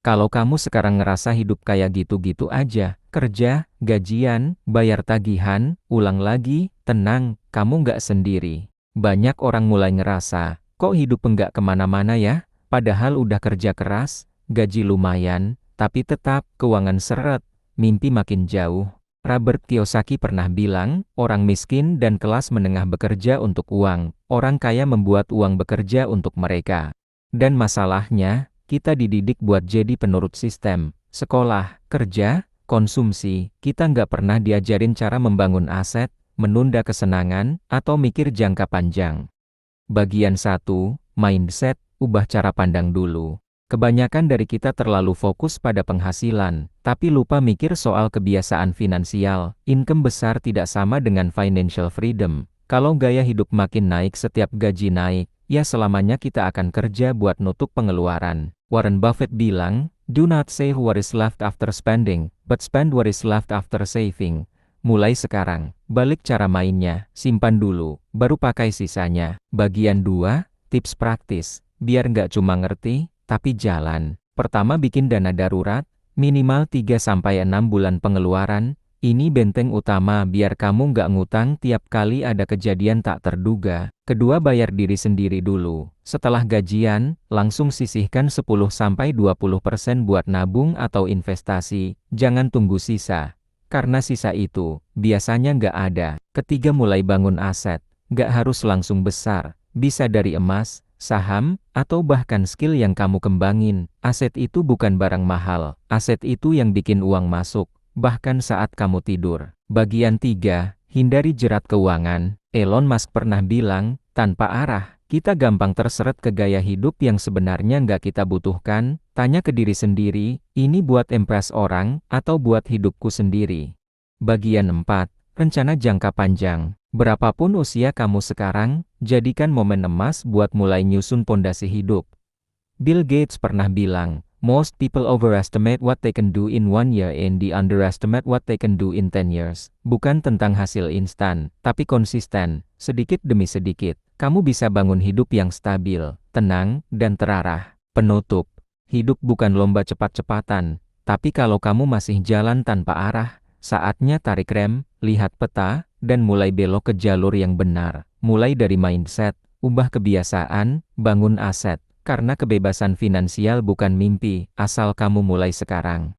Kalau kamu sekarang ngerasa hidup kayak gitu-gitu aja, kerja, gajian, bayar tagihan, ulang lagi, tenang, kamu nggak sendiri. Banyak orang mulai ngerasa, kok hidup nggak kemana-mana ya? Padahal udah kerja keras, gaji lumayan, tapi tetap keuangan seret, mimpi makin jauh. Robert Kiyosaki pernah bilang, orang miskin dan kelas menengah bekerja untuk uang, orang kaya membuat uang bekerja untuk mereka. Dan masalahnya, kita dididik buat jadi penurut sistem, sekolah, kerja, konsumsi, kita nggak pernah diajarin cara membangun aset, menunda kesenangan, atau mikir jangka panjang. Bagian 1, Mindset, ubah cara pandang dulu. Kebanyakan dari kita terlalu fokus pada penghasilan, tapi lupa mikir soal kebiasaan finansial. Income besar tidak sama dengan financial freedom. Kalau gaya hidup makin naik setiap gaji naik, ya selamanya kita akan kerja buat nutup pengeluaran. Warren Buffett bilang, "Do not save what is left after spending, but spend what is left after saving." Mulai sekarang, balik cara mainnya, simpan dulu, baru pakai sisanya. Bagian 2, tips praktis, biar nggak cuma ngerti, tapi jalan. Pertama, bikin dana darurat, minimal 3-6 bulan pengeluaran. Ini benteng utama biar kamu nggak ngutang tiap kali ada kejadian tak terduga. Kedua, bayar diri sendiri dulu. Setelah gajian, langsung sisihkan 10-20% buat nabung atau investasi. Jangan tunggu sisa. Karena sisa itu, biasanya nggak ada. Ketiga, mulai bangun aset. Nggak harus langsung besar. Bisa dari emas, saham, atau bahkan skill yang kamu kembangin. Aset itu bukan barang mahal. Aset itu yang bikin uang masuk, bahkan saat kamu tidur. Bagian 3, hindari jerat keuangan. Elon Musk pernah bilang, tanpa arah, kita gampang terseret ke gaya hidup yang sebenarnya nggak kita butuhkan. Tanya ke diri sendiri, ini buat impress orang, atau buat hidupku sendiri? Bagian 4, rencana jangka panjang. Berapapun usia kamu sekarang, jadikan momen emas buat mulai nyusun pondasi hidup. Bill Gates pernah bilang, most people overestimate what they can do in 1 year and they underestimate what they can do in 10 years. Bukan tentang hasil instan, tapi konsisten, sedikit demi sedikit. Kamu bisa bangun hidup yang stabil, tenang, dan terarah. Penutup, hidup bukan lomba cepat-cepatan, tapi kalau kamu masih jalan tanpa arah, saatnya tarik rem, lihat peta, dan mulai belok ke jalur yang benar. Mulai dari mindset, ubah kebiasaan, bangun aset. Karena kebebasan finansial bukan mimpi, asal kamu mulai sekarang.